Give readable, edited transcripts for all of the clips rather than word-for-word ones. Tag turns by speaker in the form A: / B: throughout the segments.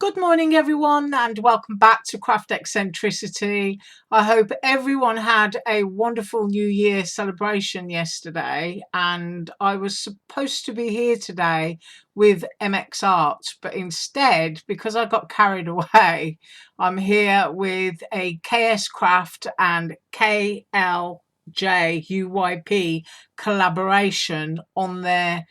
A: Good morning everyone and welcome back to Craft Eccentricity. I hope everyone had a wonderful New Year celebration yesterday, and I was supposed to be here today with MX Art, but instead, because I got carried away, I'm here with a KSCRAFT and KLJUYP collaboration on their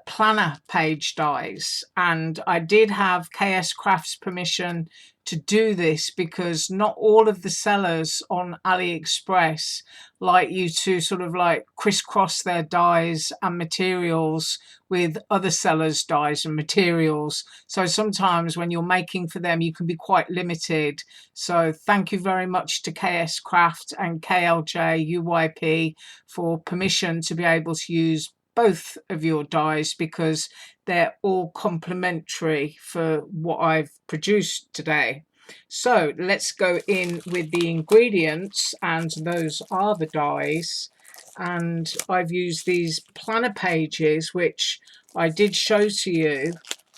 A: planner page dies, and I did have KSCRAFT's permission to do this because not all of the sellers on AliExpress like you to sort of like crisscross their dies and materials with other sellers' dies and materials. So sometimes when you're making for them, you can be quite limited. So thank you very much to KSCRAFT and KLJUYP for permission to be able to use both of your dies, because they're all complementary for what I've produced today. So let's go in with the ingredients, and those are the dies. And I've used these planner pages, which I did show to you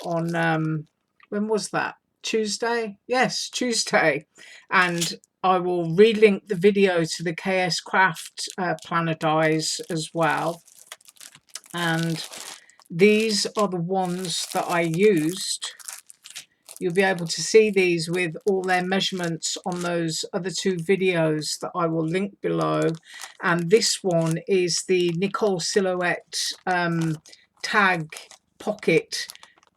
A: on when was that? Tuesday? Yes, Tuesday. And I will relink the video to the KSCRAFT planner dies as well. And these are the ones that I used. You'll be able to see these with all their measurements on those other two videos that I will link below. And this one is the Nicole Silhouette tag pocket.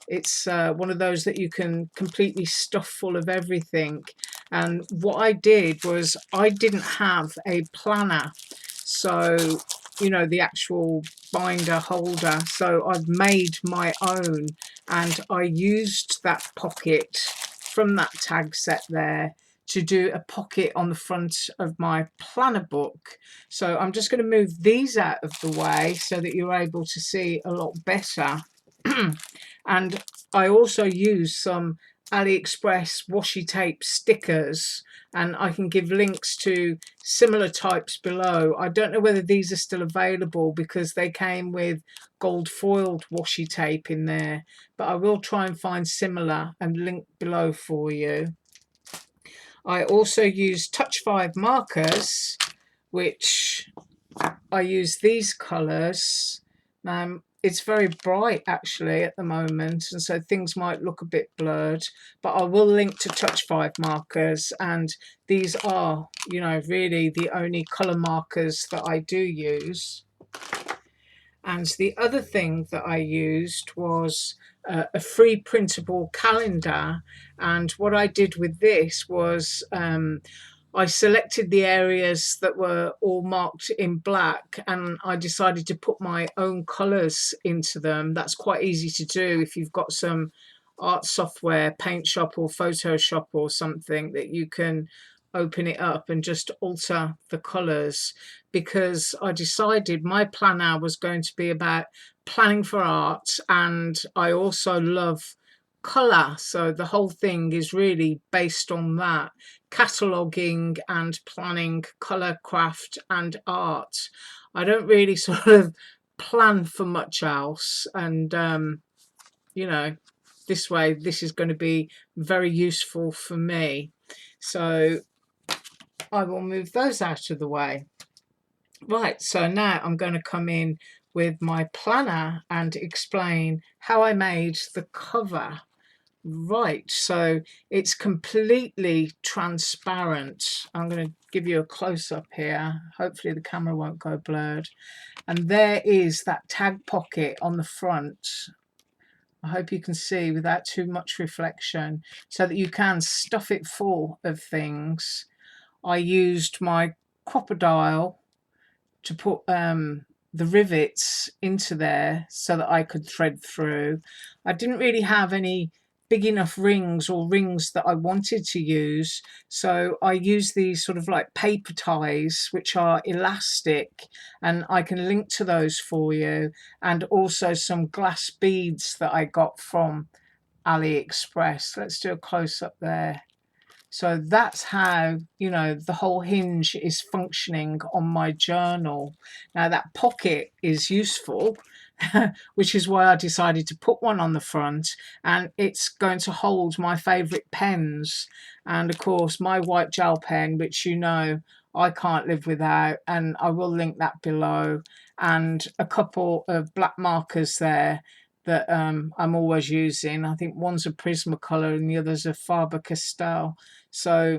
A: It's one of those that you can completely stuff full of everything. And what I did was I didn't have a planner, so you know, the actual binder holder, so I've made my own, and I used that pocket from that tag set there to do a pocket on the front of my planner book. So I'm just going to move these out of the way so that you're able to see a lot better. And I also use some AliExpress washi tape stickers, and I can give links to similar types below. I don't know whether these are still available because they came with gold foiled washi tape in there, but I will try and find similar and link below for you. I also use Touch 5 markers, which I use these colours. It's very bright actually at the moment, and so things might look a bit blurred, but I will link to Touch 5 markers, and these are, you know, really the only colour markers that I do use. And the other thing that I used was a free printable calendar, and what I did with this was I selected the areas that were all marked in black, and I decided to put my own colours into them. That's quite easy to do if you've got some art software, Paint Shop or Photoshop or something, that you can open it up and just alter the colours, because I decided my planner was going to be about planning for art, and I also love colour, so the whole thing is really based on that, cataloguing and planning colour, craft and art. I don't really sort of plan for much else, and you know, this way this is going to be very useful for me. So I will move those out of the way. Right, so now I'm going to come in with my planner and explain how I made the cover. Right, so it's completely transparent. I'm going to give you a close-up here. Hopefully the camera won't go blurred. And there is that tag pocket on the front. I hope you can see without too much reflection, so that you can stuff it full of things. I used my crocodile to put the rivets into there so that I could thread through. I didn't really have any big enough rings or rings that I wanted to use, so I use these sort of like paper ties which are elastic, and I can link to those for you, and also some glass beads that I got from AliExpress. Let's do a close-up there. So that's how, you know, the whole hinge is functioning on my journal. Now that pocket is useful which is why I decided to put one on the front, and it's going to hold my favourite pens. And of course my white gel pen, which you know I can't live without, and I will link that below, and a couple of black markers there that I'm always using. I think one's a Prismacolor and the other's a Faber-Castell. So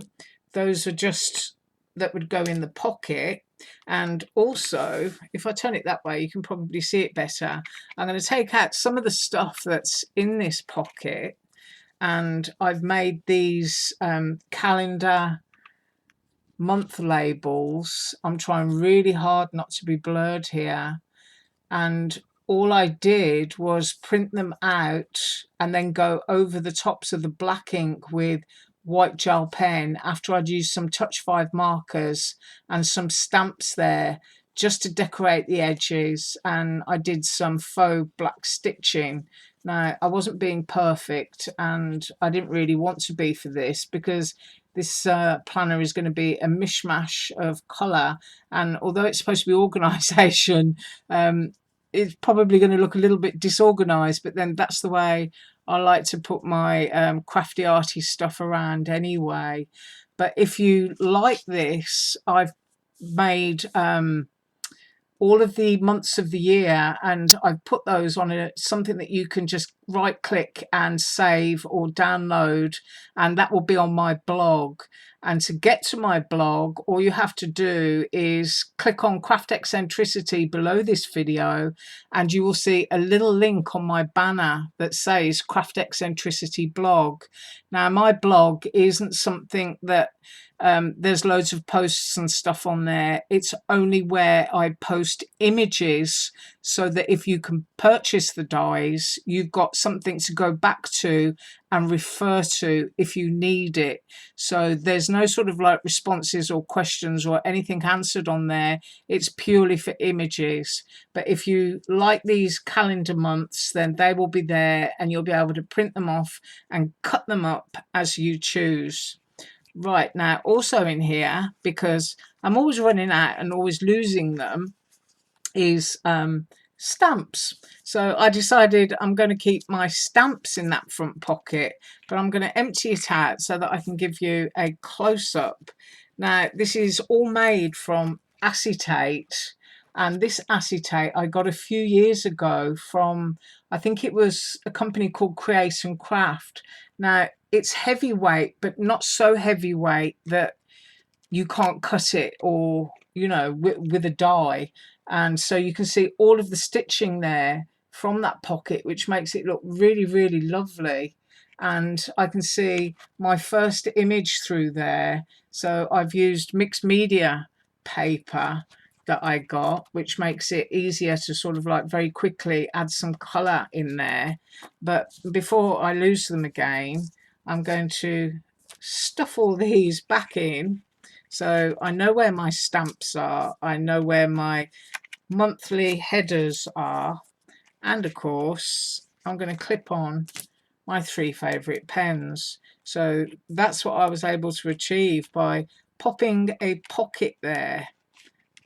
A: those are just, that would go in the pocket. And also, if I turn it that way, you can probably see it better. I'm going to take out some of the stuff that's in this pocket, and I've made these calendar month labels. I'm trying really hard not to be blurred here, and all I did was print them out and then go over the tops of the black ink with white gel pen after I'd used some Touch 5 markers and some stamps there just to decorate the edges, and I did some faux black stitching. Now, I wasn't being perfect, and I didn't really want to be for this, because this planner is going to be a mishmash of colour, and although it's supposed to be organisation, it's probably going to look a little bit disorganised, but then that's the way I like to put my crafty arty stuff around anyway. But if you like this, I've made all of the months of the year, and I've put those on something that you can just right click and save or download, and that will be on my blog. And to get to my blog, all you have to do is click on Craft Eccentricity below this video, and you will see a little link on my banner that says Craft Eccentricity blog. Now, my blog isn't something that there's loads of posts and stuff on there. It's only where I post images, so that if you can purchase the dies, you've got something to go back to and refer to if you need it. So there's no sort of like responses or questions or anything answered on there. It's purely for images. But if you like these calendar months, then they will be there, and you'll be able to print them off and cut them up as you choose. Right, now also in here, because I'm always running out and always losing them, is stamps. So I decided I'm going to keep my stamps in that front pocket, but I'm going to empty it out so that I can give you a close-up. Now, this is all made from acetate, and this acetate I got a few years ago from, I think it was a company called KSCRAFT. Now, it's heavyweight, but not so heavyweight that you can't cut it, or, you know, with a die. And so you can see all of the stitching there from that pocket, which makes it look really, really lovely. And I can see my first image through there. So I've used mixed media paper that I got, which makes it easier to sort of like very quickly add some colour in there. But before I lose them again, I'm going to stuff all these back in. So I know where my stamps are, I know where my monthly headers are, and of course I'm going to clip on my 3 favourite pens. So that's what I was able to achieve by popping a pocket there.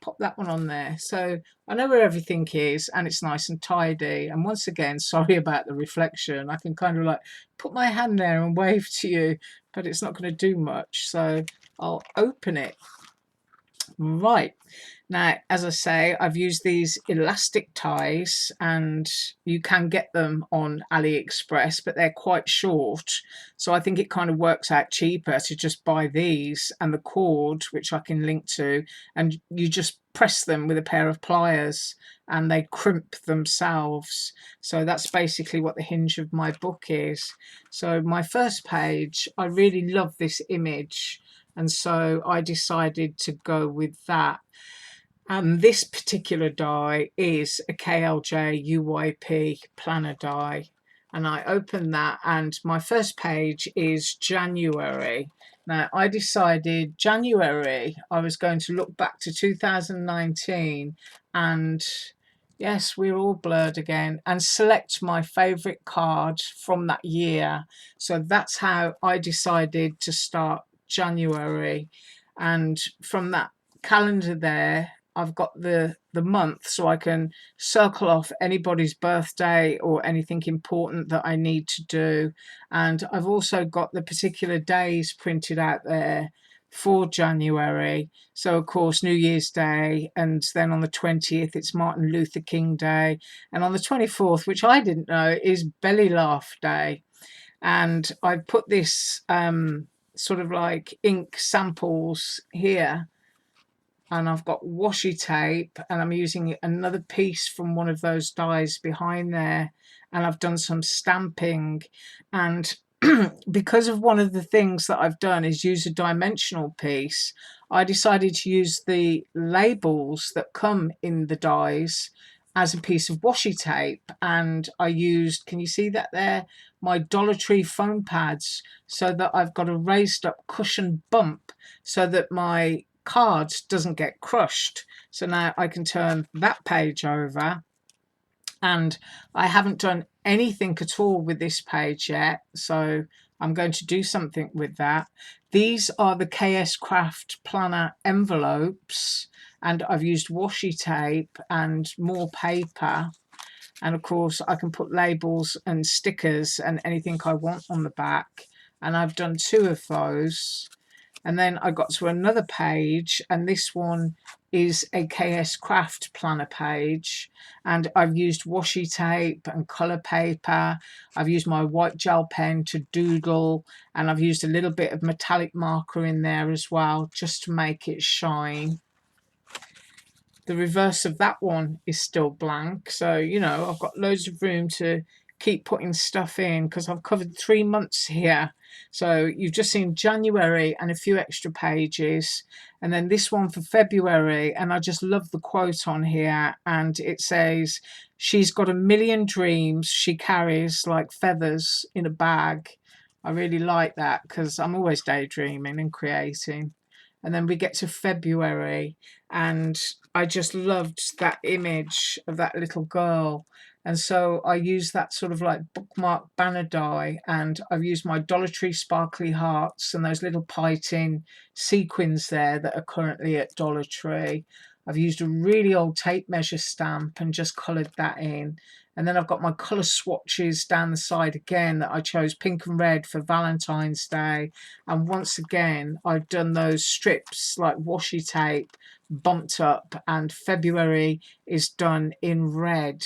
A: Pop that one on there, so I know where everything is, and it's nice and tidy. And once again, sorry about the reflection. I can kind of like put my hand there and wave to you, but it's not going to do much, so I'll open it. Right, now, as I say, I've used these elastic ties, and you can get them on AliExpress, but they're quite short. So I think it kind of works out cheaper to just buy these and the cord, which I can link to, and you just press them with a pair of pliers and they crimp themselves. So that's basically what the hinge of my book is. So my first page, I really love this image, and so I decided to go with that. And this particular die is a KLJUYP planner die. And I opened that, and my first page is January. Now, I decided January I was going to look back to 2019, and yes, we're all blurred again, and select my favourite card from that year. So that's how I decided to start January. And from that calendar there, I've got the the month so I can circle off anybody's birthday or anything important that I need to do. And I've also got the particular days printed out there for January. So of course New Year's Day, and then on the 20th it's Martin Luther King Day, and on the 24th, which I didn't know, is Belly Laugh Day. And I put this sort of like ink samples here, and I've got washi tape, and I'm using another piece from one of those dies behind there, and I've done some stamping. And because of one of the things that I've done is use a dimensional piece, I decided to use the labels that come in the dies as a piece of washi tape. And I used, can you see that there, my Dollar Tree foam pads, so that I've got a raised up cushion bump so that my cards doesn't get crushed. So now I can turn that page over, and I haven't done anything at all with this page yet, so I'm going to do something with that. These are the KSCRAFT planner envelopes, and I've used washi tape and more paper, and of course I can put labels and stickers and anything I want on the back, and I've done 2 of those. And then I got to another page, and this one is a KSCRAFT planner page, and I've used washi tape and colour paper. I've used my white gel pen to doodle, and I've used a little bit of metallic marker in there as well, just to make it shine. The reverse of that one is still blank, so you know I've got loads of room to keep putting stuff in, because I've covered 3 months here. So you've just seen January and a few extra pages, and then this one for February, and I just love the quote on here, and it says, "She's got a million dreams she carries like feathers in a bag." I really like that, because I'm always daydreaming and creating. And then we get to February, and I just loved that image of that little girl. And so I use that sort of like bookmark banner die, and I've used my Dollar Tree sparkly hearts and those little pie tin sequins there that are currently at Dollar Tree. I've used a really old tape measure stamp and just coloured that in. And then I've got my colour swatches down the side again that I chose pink and red for Valentine's Day. And once again, I've done those strips like washi tape bumped up, and February is done in red.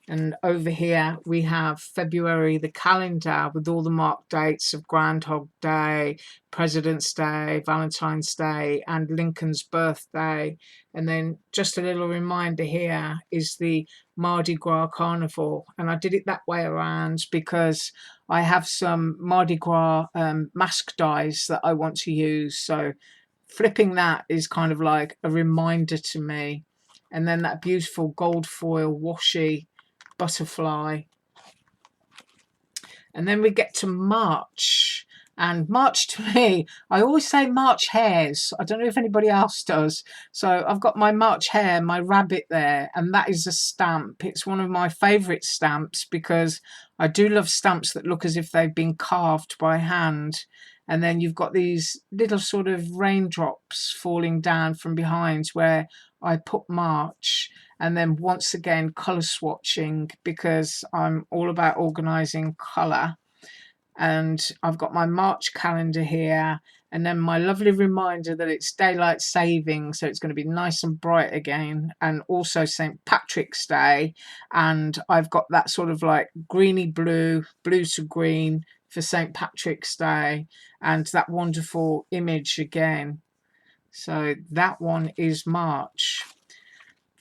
A: And over here we have February, the calendar, with all the marked dates of Groundhog Day, President's Day, Valentine's Day, and Lincoln's birthday. And then just a little reminder here is the Mardi Gras Carnival. And I did it that way around because I have some Mardi Gras mask dies that I want to use. So flipping that is kind of like a reminder to me. And then that beautiful gold foil washi butterfly. And then we get to March, and March to me, I always say March hares. I don't know if anybody else does. So I've got my March hare, my rabbit there, and that is a stamp. It's one of my favourite stamps because I do love stamps that look as if they've been carved by hand. And then you've got these little sort of raindrops falling down from behind where I put March. And then once again, colour swatching, because I'm all about organising colour. And I've got my March calendar here, and then my lovely reminder that it's daylight saving, so it's going to be nice and bright again, and also St. Patrick's Day. And I've got that sort of like greeny blue, blue to green for St. Patrick's Day, and that wonderful image again. So that one is March.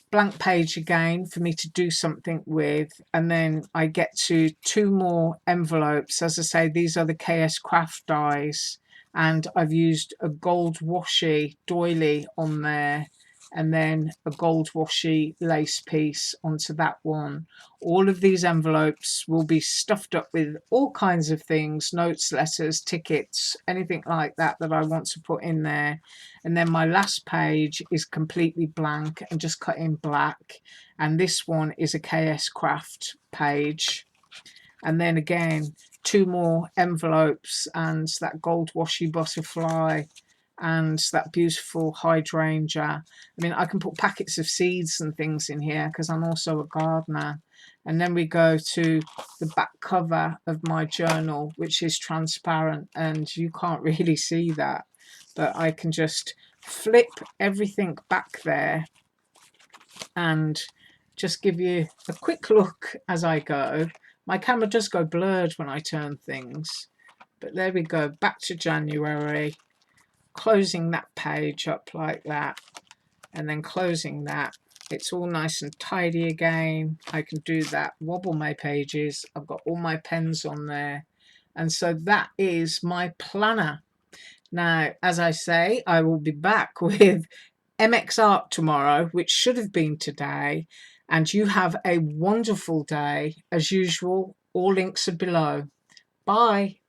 A: Blank page again for me to do something with, and then I get to 2 more envelopes. As I say, these are the KSCRAFT dies, and I've used a gold washi doily on there, and then a gold washi lace piece onto that one. All of these envelopes will be stuffed up with all kinds of things, notes, letters, tickets, anything like that that I want to put in there. And then my last page is completely blank and just cut in black, and this one is a KSCRAFT page. And then again, 2 more envelopes and that gold washi butterfly, and that beautiful hydrangea. I mean, I can put packets of seeds and things in here because I'm also a gardener. And then we go to the back cover of my journal, which is transparent, and you can't really see that, but I can just flip everything back there and just give you a quick look as I go. My camera does go blurred when I turn things, but there we go, back to January, closing that page up like that, and then closing that. It's all nice and tidy again. I can do that, wobble my pages. I've got all my pens on there. And so that is my planner. Now, as I say, I will be back with MX Art tomorrow, which should have been today. And you have a wonderful day. As usual, all links are below. Bye.